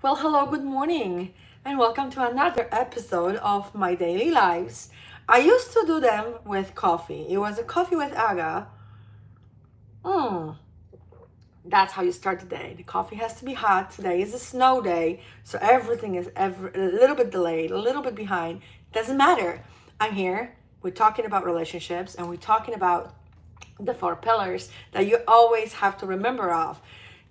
Well, hello, good morning, and welcome to another episode of My Daily Lives. I used to do them with coffee. It was a coffee with Aga. Mm, that's how you start the day. The coffee has to be hot. Today is a snow day, so everything is a little bit delayed, a little bit behind. Doesn't matter. I'm here. We're talking about relationships, and we're talking about the four pillars that you always have to remember of.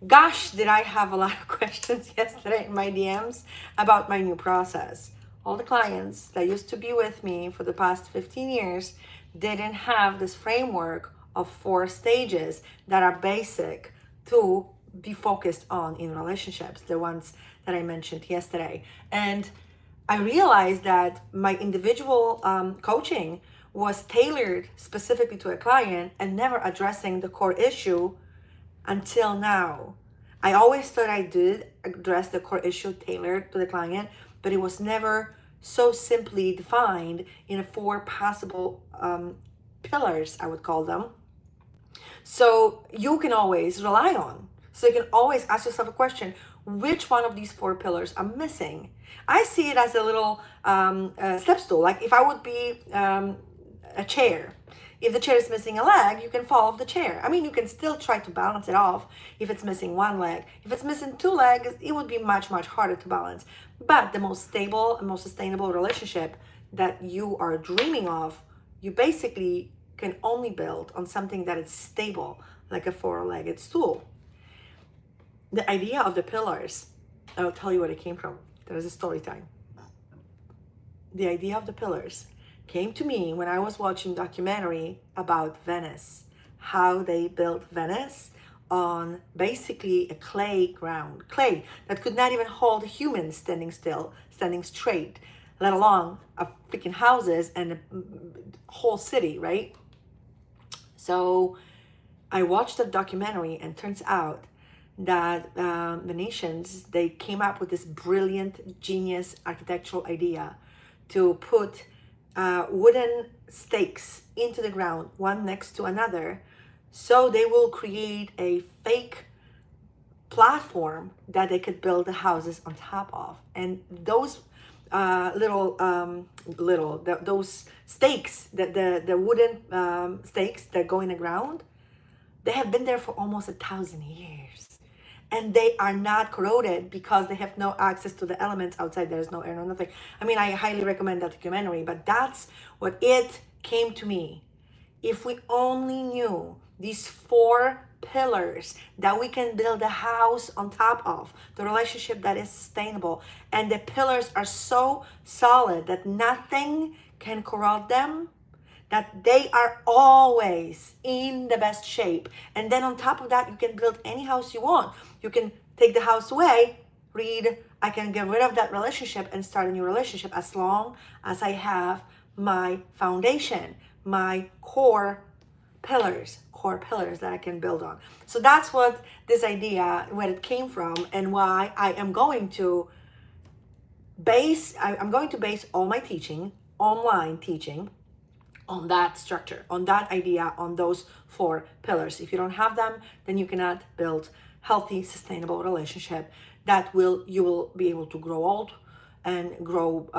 Gosh, did I have a lot of questions yesterday in my DMs about my new process. All the clients that used to be with me for the past 15 years didn't have this framework of four stages that are basic to be focused on in relationships, the ones that I mentioned yesterday. And I realized that my individual coaching was tailored specifically to a client and never addressing the core issue until now. I always thought I did address the core issue tailored to the client, but it was never so simply defined in four possible pillars, I would call them. So you can always rely on. So you can always ask yourself a question: which one of these four pillars I'm missing? I see it as a little step stool. Like if I would be a chair. If the chair is missing a leg, you can fall off the chair. I mean, you can still try to balance it off if it's missing one leg. If it's missing two legs, it would be much, much harder to balance. But the most stable and most sustainable relationship that you are dreaming of, you basically can only build on something that is stable, like a four-legged stool. The idea of the pillars, I'll tell you where it came from. There's a story time. The idea of the pillars came to me when I was watching a documentary about Venice, how they built Venice on basically a clay ground, clay that could not even hold humans standing still, standing straight, let alone a freaking houses and a whole city, right? So I watched the documentary, and turns out that Venetians, they came up with this brilliant, genius architectural idea to put wooden stakes into the ground, one next to another, so they will create a fake platform that they could build the houses on top of. And those those stakes, the wooden stakes that go in the ground, they have been there for almost 1,000 years, and they are not corroded because they have no access to the elements outside. There's no air, no nothing. I mean, I highly recommend that documentary, but that's what it came to me. If we only knew these four pillars that we can build a house on top of, the relationship that is sustainable, and the pillars are so solid that nothing can corrode them, that they are always in the best shape. And then on top of that, you can build any house you want. You can take the house away, I can get rid of that relationship and start a new relationship, as long as I have my foundation, my core pillars that I can build on. So that's what this idea, where it came from, and why I'm going to base all my teaching, online teaching, on that structure, on that idea, on those four pillars. If you don't have them, then you cannot build healthy, sustainable relationship that you will be able to grow old and grow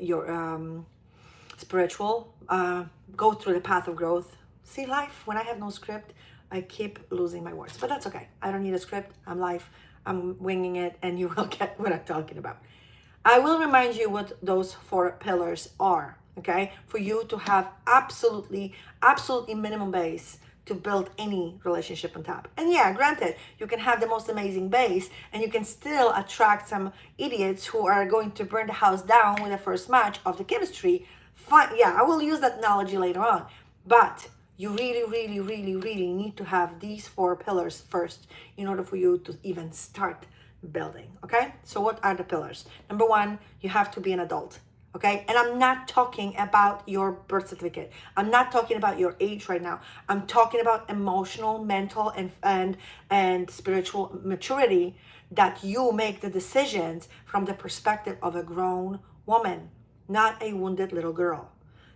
your spiritual, go through the path of growth. See, life, when I have no script, I keep losing my words, but that's okay. I don't need a script. I'm live. I'm winging it, and you will get what I'm talking about. I will remind you what those four pillars are, okay? For you to have absolutely minimum base to build any relationship on top. And yeah, granted, you can have the most amazing base, and you can still attract some idiots who are going to burn the house down with the first match of the chemistry. Fine, yeah, I will use that analogy later on. But you really need to have these four pillars first in order for you to even start building, okay? So what are the pillars? Number one, you have to be an adult, okay? And I'm not talking about your birth certificate. I'm not talking about your age right now. I'm talking about emotional, mental, and spiritual maturity, that you make the decisions from the perspective of a grown woman, not a wounded little girl.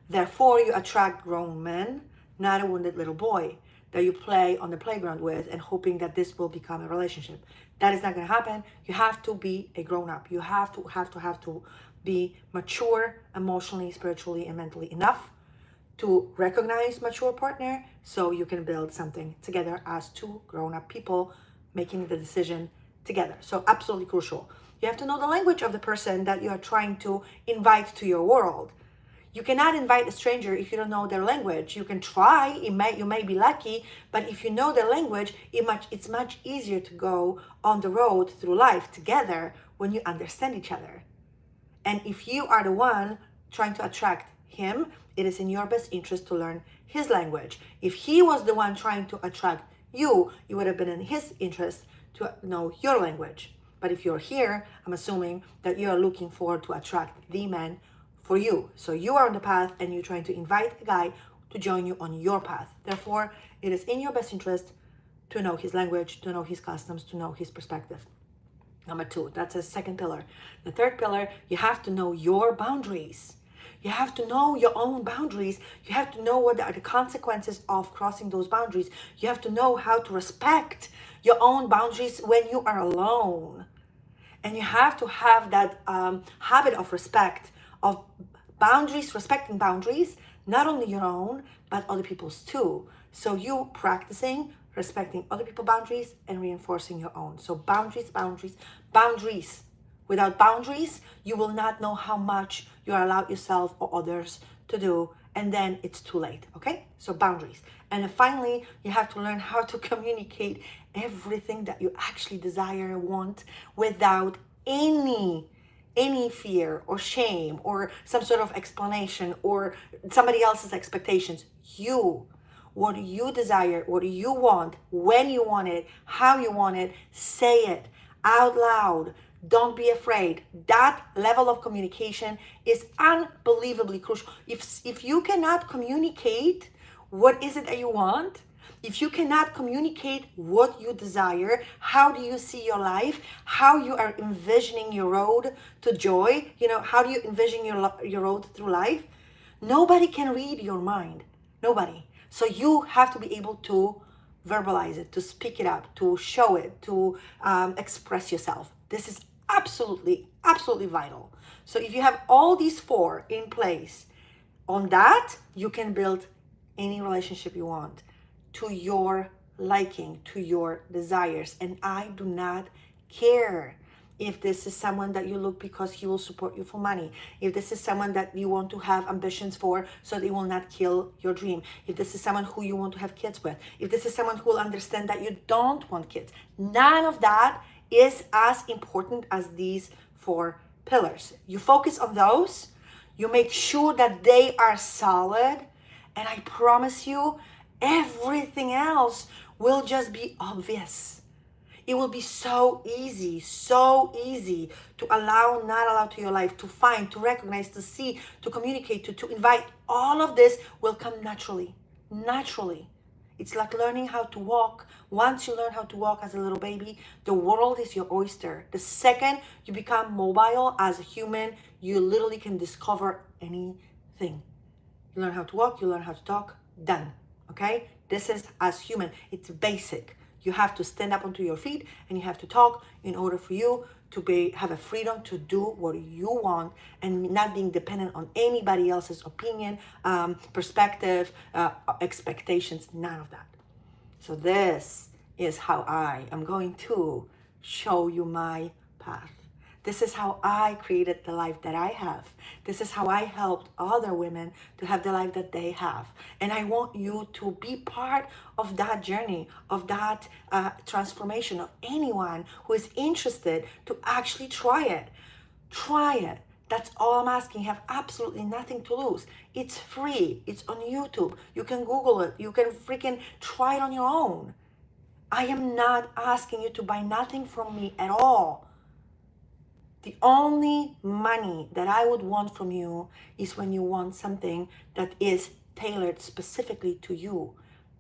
Therefore, you attract grown men, not a wounded little boy that you play on the playground with and hoping that this will become a relationship. That is not going to happen. You have to be a grown-up. You have to be mature emotionally, spiritually, and mentally enough to recognize mature partner so you can build something together as two grown-up people making the decision together. So absolutely crucial. You have to know the language of the person that you are trying to invite to your world. You cannot invite a stranger if you don't know their language. You can try, you may be lucky, but if you know their language, it's much easier to go on the road through life together when you understand each other. And if you are the one trying to attract him, it is in your best interest to learn his language. If he was the one trying to attract you, it would have been in his interest to know your language. But if you're here, I'm assuming that you are looking forward to attract the man for you. So you are on the path and you're trying to invite a guy to join you on your path. Therefore, it is in your best interest to know his language, to know his customs, to know his perspective. Number 2, that's a second pillar. The third pillar, you have to know your boundaries. You have to know your own boundaries. You have to know what are the consequences of crossing those boundaries. You have to know how to respect your own boundaries when you are alone. And you have to have that habit of respect, of boundaries, respecting boundaries, not only your own, but other people's too. So you practicing respecting other people's boundaries and reinforcing your own. So boundaries, boundaries, boundaries. Without boundaries, you will not know how much you are allowed yourself or others to do, and then it's too late, okay? So boundaries. And then finally, you have to learn how to communicate everything that you actually desire and want without any fear or shame or some sort of explanation or somebody else's expectations. What you desire, what you want, when you want it, how you want it, say it out loud. Don't be afraid. That level of communication is unbelievably crucial. If you cannot communicate what is it that you want, if you cannot communicate what you desire, how do you see your life, how you are envisioning your road to joy, how do you envision your road through life, nobody can read your mind. Nobody. So you have to be able to verbalize it, to speak it up, to show it, to express yourself. This is absolutely vital. So if you have all these 4 in place, on that, you can build any relationship you want to your liking, to your desires. And I do not care if this is someone that you look because he will support you for money, if this is someone that you want to have ambitions for so they will not kill your dream, if this is someone who you want to have kids with, if this is someone who will understand that you don't want kids. None of that is as important as these 4 pillars. You focus on those, you make sure that they are solid, and I promise you, everything else will just be obvious. It will be so easy to not allow to your life, to find, to recognize, to see, to communicate, to invite. All of this will come naturally. It's like learning how to walk. Once you learn how to walk as a little baby, the world is your oyster. The second you become mobile as a human, you literally can discover anything. You learn how to walk, you learn how to talk, done. Okay? This is as human. It's basic. You have to stand up onto your feet and you have to talk in order for you to have a freedom to do what you want and not being dependent on anybody else's opinion, perspective, expectations, none of that. So this is how I am going to show you my path. This is how I created the life that I have. This is how I helped other women to have the life that they have. And I want you to be part of that journey, of that transformation, of anyone who is interested to actually try it. Try it. That's all I'm asking. You have absolutely nothing to lose. It's free. It's on YouTube. You can Google it. You can freaking try it on your own. I am not asking you to buy nothing from me at all. The only money that I would want from you is when you want something that is tailored specifically to you.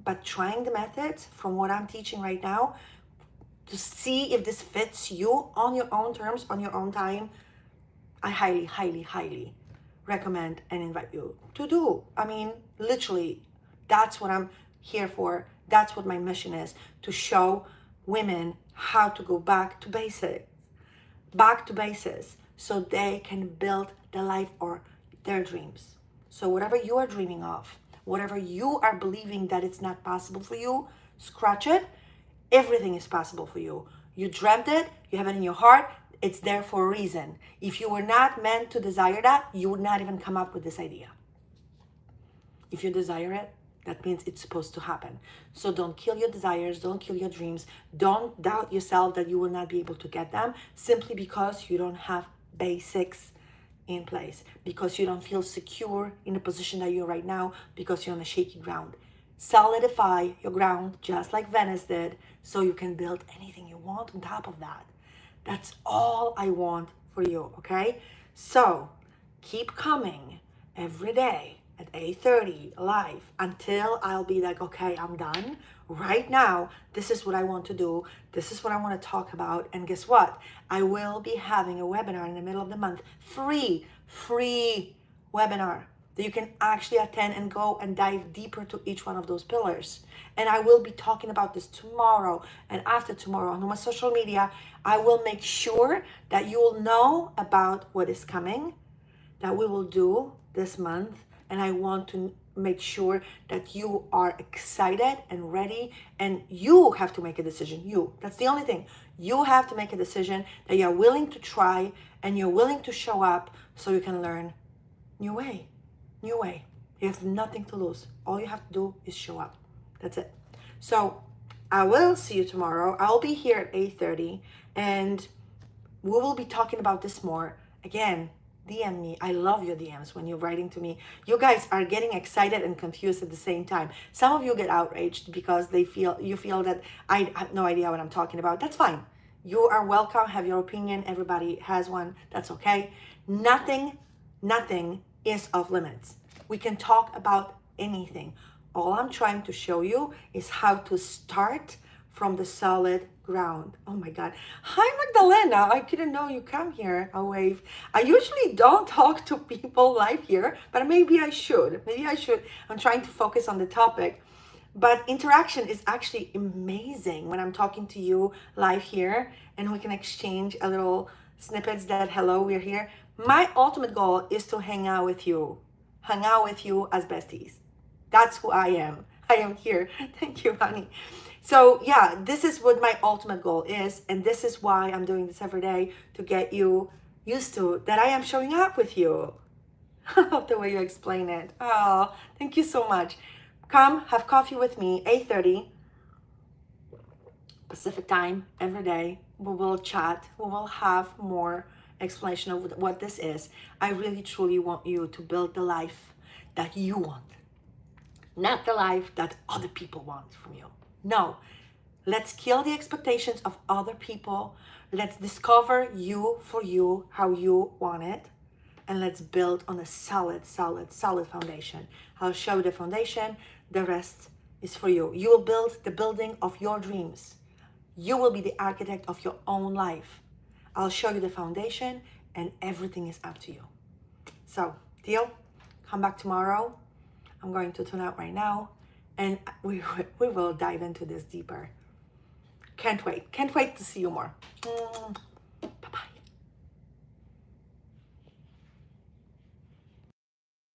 But trying the methods from what I'm teaching right now to see if this fits you on your own terms, on your own time, I highly recommend and invite you to do. I mean, literally, that's what I'm here for. That's what my mission is, to show women how to go back to basics, so they can build the life or their dreams. So whatever you are dreaming of, whatever you are believing that it's not possible for you, scratch it. Everything is possible for you. You dreamt it, you have it in your heart, it's there for a reason. If you were not meant to desire that, you would not even come up with this idea. If you desire it, that means it's supposed to happen. So don't kill your desires, don't kill your dreams, don't doubt yourself that you will not be able to get them simply because you don't have basics in place, because you don't feel secure in the position that you're right now, because you're on a shaky ground. Solidify your ground just like Venice did, so you can build anything you want on top of that. That's all I want for you, okay? So keep coming every day at 8:30 live until I'll be like, okay, I'm done. Right now, this is what I want to do. This is what I want to talk about. And guess what? I will be having a webinar in the middle of the month, free webinar that you can actually attend and go and dive deeper to each one of those pillars. And I will be talking about this tomorrow and after tomorrow on my social media. I will make sure that you will know about what is coming, that we will do this month. And I want to make sure that you are excited and ready, and you have to make a decision. That's the only thing. You have to make a decision that you're willing to try and you're willing to show up so you can learn new way. You have nothing to lose. All you have to do is show up. That's it. So I will see you tomorrow. I'll be here at 8:30 and we will be talking about this more. Again, DM me. I love your DMs when you're writing to me. You guys are getting excited and confused at the same time. Some of you get outraged because you feel that I have no idea what I'm talking about. That's fine. You are welcome. Have your opinion. Everybody has one. That's okay. Nothing is off limits. We can talk about anything. All I'm trying to show you is how to start from the solid ground. Oh my God. Hi, Magdalena. I didn't know you come here. I'll wave. I usually don't talk to people live here, but maybe I should. I'm trying to focus on the topic. But interaction is actually amazing when I'm talking to you live here and we can exchange a little snippets that, hello, we're here. My ultimate goal is to hang out with you as besties. That's who I am. I am here. Thank you, honey. So yeah, this is what my ultimate goal is. And this is why I'm doing this every day, to get you used to that I am showing up with you. I love the way you explain it. Oh, thank you so much. Come have coffee with me, 8:30 Pacific time every day. We will chat. We will have more explanation of what this is. I really, truly want you to build the life that you want, not the life that other people want from you. No, let's kill the expectations of other people. Let's discover you for you, how you want it. And let's build on a solid foundation. I'll show you the foundation. The rest is for you. You will build the building of your dreams. You will be the architect of your own life. I'll show you the foundation and everything is up to you. So, deal? Come back tomorrow. I'm going to tune out right now and we will dive into this deeper. Can't wait to see you more.